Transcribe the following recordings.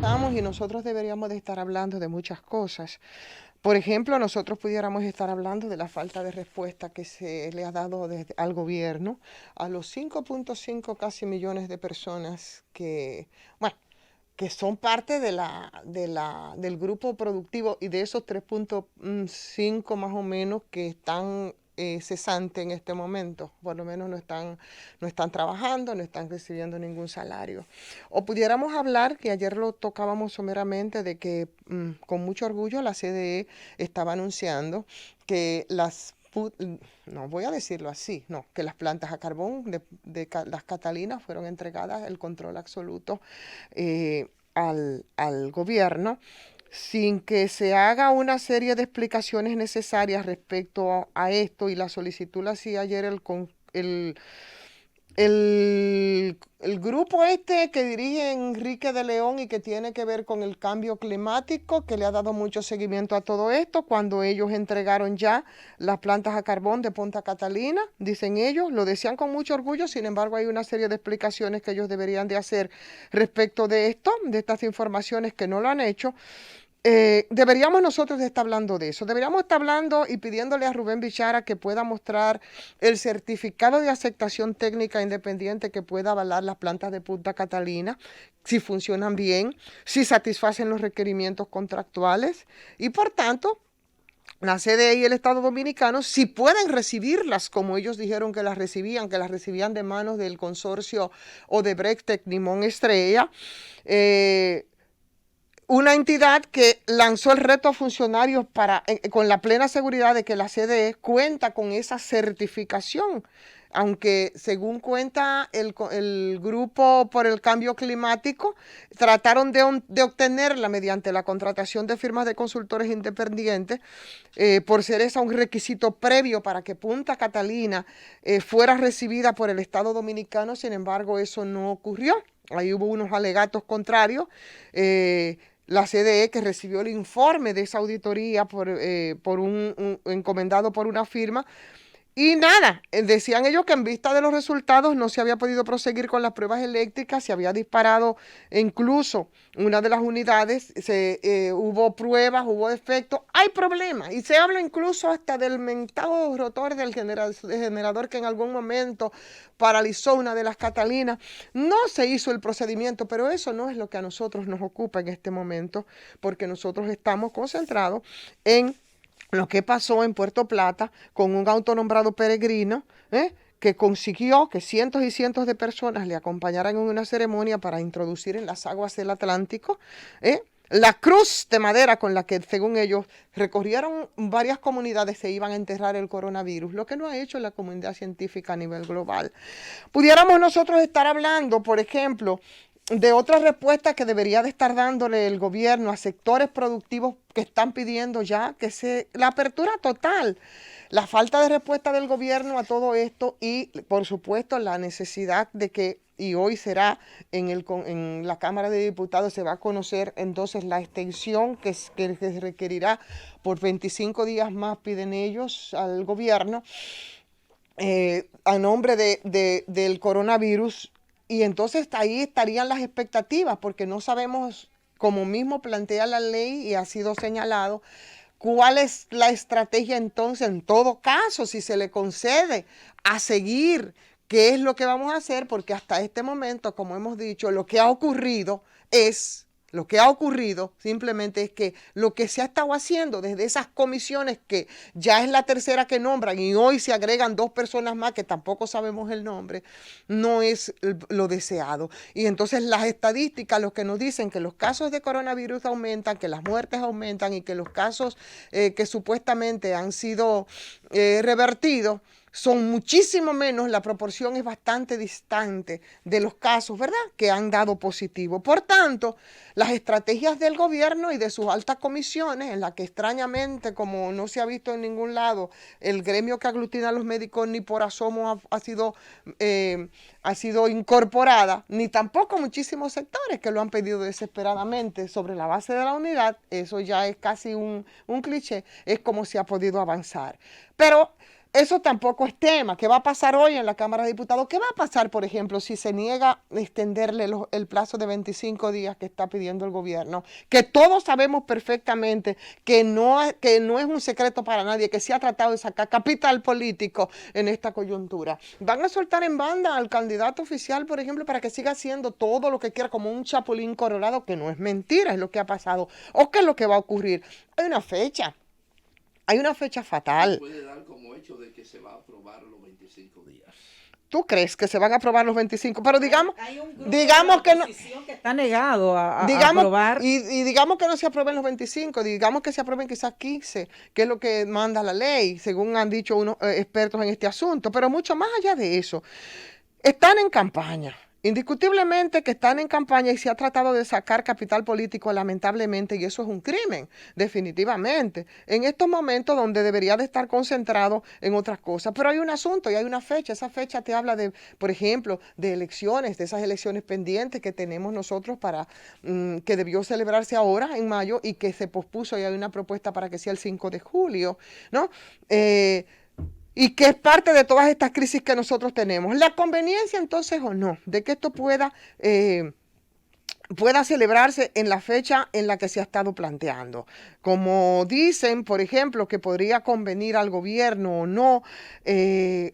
Estamos y nosotros deberíamos de estar hablando de muchas cosas. Por ejemplo, nosotros pudiéramos estar hablando de la falta de respuesta que se le ha dado al gobierno a los 5.5 casi millones de personas que, bueno, que son parte del grupo productivo y de esos 3.5 más o menos que están cesantes en este momento, por lo menos no están trabajando, no están recibiendo ningún salario. O pudiéramos hablar, que ayer lo tocábamos someramente, de que con mucho orgullo la CDE estaba anunciando que no voy a decirlo así, no, que las plantas a carbón de las Catalinas fueron entregadas el control absoluto al gobierno sin que se haga una serie de explicaciones necesarias respecto a esto, y la solicitud la hacía ayer el grupo este que dirige Enrique de León y que tiene que ver con el cambio climático, que le ha dado mucho seguimiento a todo esto, cuando ellos entregaron ya las plantas a carbón de Punta Catalina, dicen ellos, lo decían con mucho orgullo. Sin embargo, hay una serie de explicaciones que ellos deberían de hacer respecto de esto, de estas informaciones que no lo han hecho. Deberíamos nosotros de estar hablando de eso. Deberíamos estar hablando y pidiéndole a Rubén Bichara que pueda mostrar el certificado de aceptación técnica independiente que pueda avalar las plantas de Punta Catalina, si funcionan bien, si satisfacen los requerimientos contractuales y por tanto la CDE y el Estado Dominicano, si pueden recibirlas como ellos dijeron que las recibían de manos del consorcio Odebrecht Tecnimont Estrella, una entidad que lanzó el reto a funcionarios con la plena seguridad de que la CDE cuenta con esa certificación, aunque según cuenta el Grupo por el Cambio Climático, trataron de obtenerla mediante la contratación de firmas de consultores independientes, por ser esa un requisito previo para que Punta Catalina fuera recibida por el Estado Dominicano. Sin embargo, eso no ocurrió. Ahí hubo unos alegatos contrarios. La CDE, que recibió el informe de esa auditoría encomendado por una firma, y nada, decían ellos que en vista de los resultados no se había podido proseguir con las pruebas eléctricas, se había disparado incluso una de las unidades, hubo pruebas, hubo defectos, hay problemas, y se habla incluso hasta del mentado rotor del generador que en algún momento paralizó una de las Catalinas. No se hizo el procedimiento, pero eso no es lo que a nosotros nos ocupa en este momento, porque nosotros estamos concentrados en lo que pasó en Puerto Plata con un autonombrado peregrino, que consiguió que cientos y cientos de personas le acompañaran en una ceremonia para introducir en las aguas del Atlántico la cruz de madera con la que, según ellos, recorrieron varias comunidades, se iban a enterrar el coronavirus, lo que no ha hecho la comunidad científica a nivel global. Pudiéramos nosotros estar hablando, por ejemplo, de otra respuesta que debería de estar dándole el gobierno a sectores productivos que están pidiendo ya la apertura total, la falta de respuesta del gobierno a todo esto y, por supuesto, la necesidad de que, y hoy será en la Cámara de Diputados, se va a conocer entonces la extensión que se requerirá por 25 días más, piden ellos al gobierno, a nombre del coronavirus. Y entonces ahí estarían las expectativas, porque no sabemos, como mismo plantea la ley y ha sido señalado, cuál es la estrategia entonces, en todo caso, si se le concede a seguir, qué es lo que vamos a hacer, porque hasta este momento, como hemos dicho, lo que ha ocurrido simplemente es que lo que se ha estado haciendo desde esas comisiones, que ya es la tercera que nombran y hoy se agregan dos personas más que tampoco sabemos el nombre, no es lo deseado. Y entonces las estadísticas, los que nos dicen que los casos de coronavirus aumentan, que las muertes aumentan y que los casos que supuestamente han sido revertidos son muchísimo menos, la proporción es bastante distante de los casos, ¿verdad?, que han dado positivo. Por tanto, las estrategias del gobierno y de sus altas comisiones, en las que extrañamente, como no se ha visto en ningún lado, el gremio que aglutina a los médicos ni por asomo ha sido incorporada, ni tampoco muchísimos sectores que lo han pedido desesperadamente sobre la base de la unidad. Eso ya es casi un cliché, es como se ha podido avanzar. Pero Eso tampoco es tema. ¿Qué va a pasar hoy en la Cámara de Diputados? ¿Qué va a pasar, por ejemplo, si se niega a extenderle el plazo de 25 días que está pidiendo el gobierno? Que todos sabemos perfectamente que no es un secreto para nadie, que se ha tratado de sacar capital político en esta coyuntura. Van a soltar en banda al candidato oficial, por ejemplo, para que siga haciendo todo lo que quiera como un chapulín colorado, que no es mentira, es lo que ha pasado. ¿O qué es lo que va a ocurrir? Hay una fecha. Hay una fecha fatal. Puede dar como hecho de que se va a aprobar los 25 días. ¿Tú crees que se van a aprobar los 25? Pero Hay un grupo digamos de que la no, oposición que está negado a digamos, aprobar. y digamos que no se aprueben los 25, digamos que se aprueben quizás 15, que es lo que manda la ley, según han dicho unos expertos en este asunto. Pero mucho más allá de eso, están en campaña. Indiscutiblemente que están en campaña y se ha tratado de sacar capital político, lamentablemente, y eso es un crimen, definitivamente, en estos momentos donde debería de estar concentrado en otras cosas. Pero hay un asunto y hay una fecha. Esa fecha te habla de, por ejemplo, de elecciones, de esas elecciones pendientes que tenemos nosotros para que debió celebrarse ahora en mayo y que se pospuso, y hay una propuesta para que sea el 5 de julio, ¿no? Y que es parte de todas estas crisis que nosotros tenemos. La conveniencia entonces o no de que esto pueda celebrarse en la fecha en la que se ha estado planteando. Como dicen, por ejemplo, que podría convenir al gobierno o no,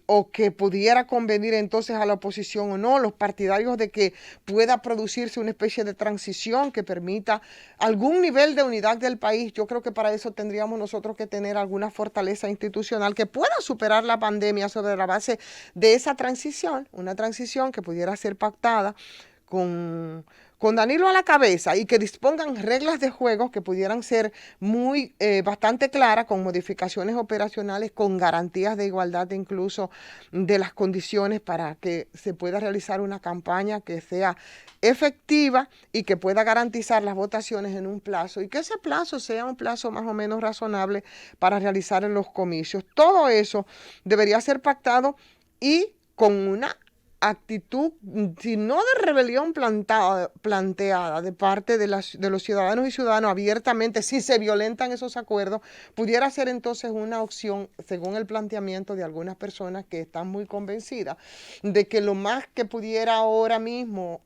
o que pudiera convenir entonces a la oposición o no, los partidarios de que pueda producirse una especie de transición que permita algún nivel de unidad del país. Yo creo que para eso tendríamos nosotros que tener alguna fortaleza institucional que pueda superar la pandemia sobre la base de esa transición, una transición que pudiera ser pactada con Danilo a la cabeza y que dispongan reglas de juego que pudieran ser bastante claras, con modificaciones operacionales, con garantías de igualdad incluso de las condiciones para que se pueda realizar una campaña que sea efectiva y que pueda garantizar las votaciones en un plazo, y que ese plazo sea un plazo más o menos razonable para realizar en los comicios. Todo eso debería ser pactado y con una actitud, si no de rebelión planteada de parte de los ciudadanos y ciudadanos abiertamente, si se violentan esos acuerdos, pudiera ser entonces una opción, según el planteamiento de algunas personas que están muy convencidas de que lo más que pudiera ahora mismo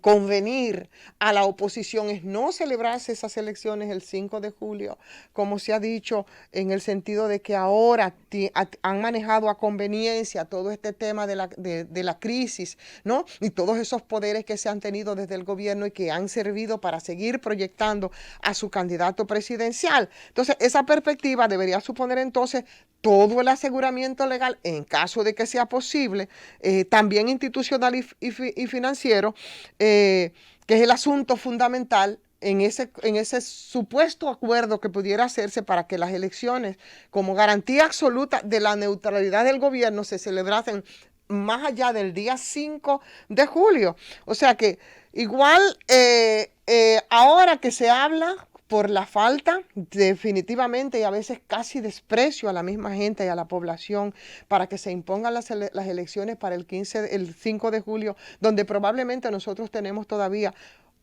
convenir a la oposición es no celebrarse esas elecciones el 5 de julio, como se ha dicho, en el sentido de que ahora han manejado a conveniencia todo este tema de la crisis, ¿no? Y todos esos poderes que se han tenido desde el gobierno y que han servido para seguir proyectando a su candidato presidencial. Entonces, esa perspectiva debería suponer entonces todo el aseguramiento legal, en caso de que sea posible, también institucional y financiero, que es el asunto fundamental en ese supuesto acuerdo que pudiera hacerse para que las elecciones, como garantía absoluta de la neutralidad del gobierno, se celebrasen más allá del día 5 de julio. O sea que igual ahora que se habla por la falta, definitivamente, y a veces casi desprecio a la misma gente y a la población para que se impongan las elecciones para el 5 de julio, donde probablemente nosotros tenemos todavía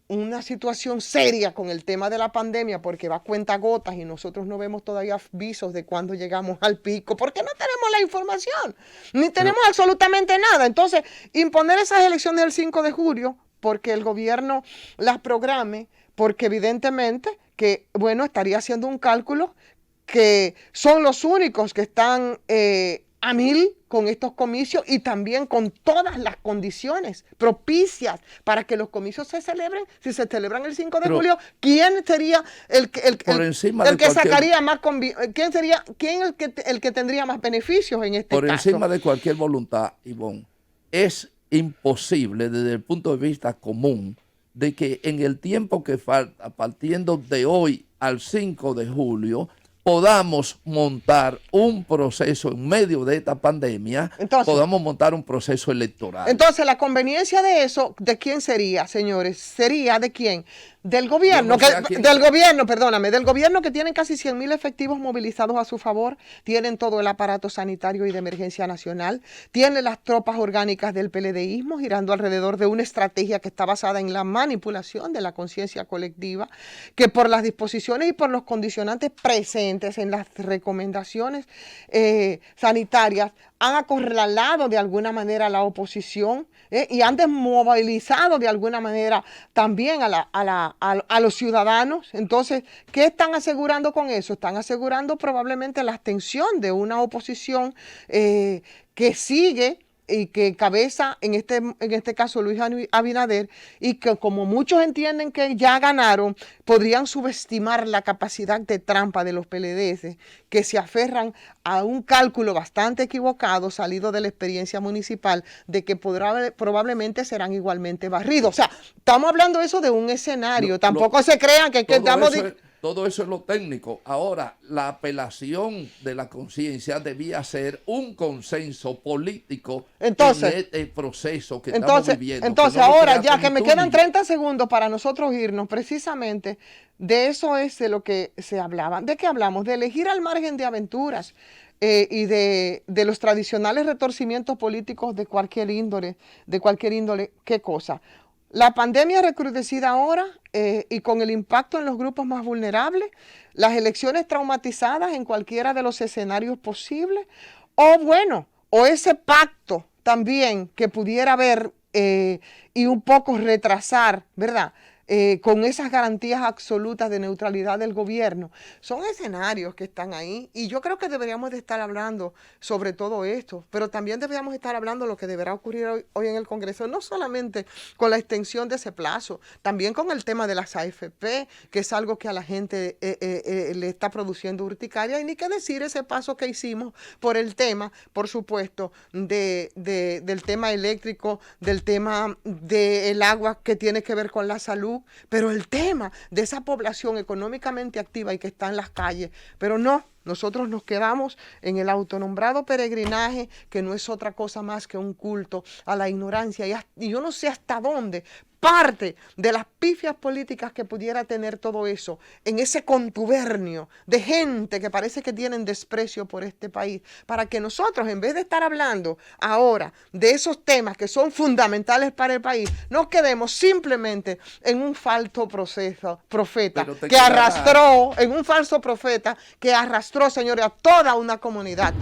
una situación seria con el tema de la pandemia, porque va a cuentagotas y nosotros no vemos todavía visos de cuándo llegamos al pico, porque no tenemos la información, ni tenemos absolutamente nada. Entonces, imponer esas elecciones del 5 de julio, porque el gobierno las programe, porque evidentemente que, bueno, estaría haciendo un cálculo que son los únicos que están a mil con estos comicios y también con todas las condiciones propicias para que los comicios se celebren. Si se celebran el 5 de julio, ¿quién sería el que sacaría más el que tendría más beneficios en este caso? Por encima de cualquier voluntad, Ivonne, es imposible desde el punto de vista común de que en el tiempo que falta, partiendo de hoy al 5 de julio, podamos montar un proceso en medio de esta pandemia, entonces, podamos montar un proceso electoral. Entonces, la conveniencia de eso, ¿de quién sería, señores? ¿Sería de quién? Del gobierno, del gobierno que tienen casi 100.000 efectivos movilizados a su favor, tienen todo el aparato sanitario y de emergencia nacional, tienen las tropas orgánicas del PLDismo girando alrededor de una estrategia que está basada en la manipulación de la conciencia colectiva, que por las disposiciones y por los condicionantes presentes insistentes en las recomendaciones sanitarias, han acorralado de alguna manera a la oposición y han desmovilizado de alguna manera también a los ciudadanos. Entonces, ¿qué están asegurando con eso? Están asegurando probablemente la abstención de una oposición que sigue y que cabeza, en este caso Luis Abinader, y que como muchos entienden que ya ganaron, podrían subestimar la capacidad de trampa de los PLDs, que se aferran a un cálculo bastante equivocado, salido de la experiencia municipal, de que probablemente serán igualmente barridos. O sea, estamos hablando eso de un escenario, tampoco se crean que estamos... Todo eso es lo técnico. Ahora, la apelación de la conciencia debía ser un consenso político en este proceso que estamos viviendo. Entonces, ahora ya que me quedan 30 segundos para nosotros irnos, precisamente de eso es de lo que se hablaba. ¿De qué hablamos? De elegir al margen de aventuras y de los tradicionales retorcimientos políticos de cualquier índole. ¿Qué cosa? La pandemia recrudecida ahora y con el impacto en los grupos más vulnerables, las elecciones traumatizadas en cualquiera de los escenarios posibles, o ese pacto también que pudiera haber y un poco retrasar, ¿verdad? Con esas garantías absolutas de neutralidad del gobierno. Son escenarios que están ahí y yo creo que deberíamos de estar hablando sobre todo esto, pero también deberíamos estar hablando de lo que deberá ocurrir hoy en el Congreso, no solamente con la extensión de ese plazo, también con el tema de las AFP, que es algo que a la gente le está produciendo urticaria, y ni qué decir ese paso que hicimos por el tema, por supuesto, del tema eléctrico, del tema del agua que tiene que ver con la salud, pero el tema de esa población económicamente activa y que está en las calles, pero no, nosotros nos quedamos en el autonombrado peregrinaje, que no es otra cosa más que un culto a la ignorancia, y yo no sé hasta dónde parte de las pifias políticas que pudiera tener todo eso, en ese contubernio de gente que parece que tienen desprecio por este país, para que nosotros, en vez de estar hablando ahora de esos temas que son fundamentales para el país, nos quedemos simplemente en un falso profeta que arrastró, señores, a toda una comunidad.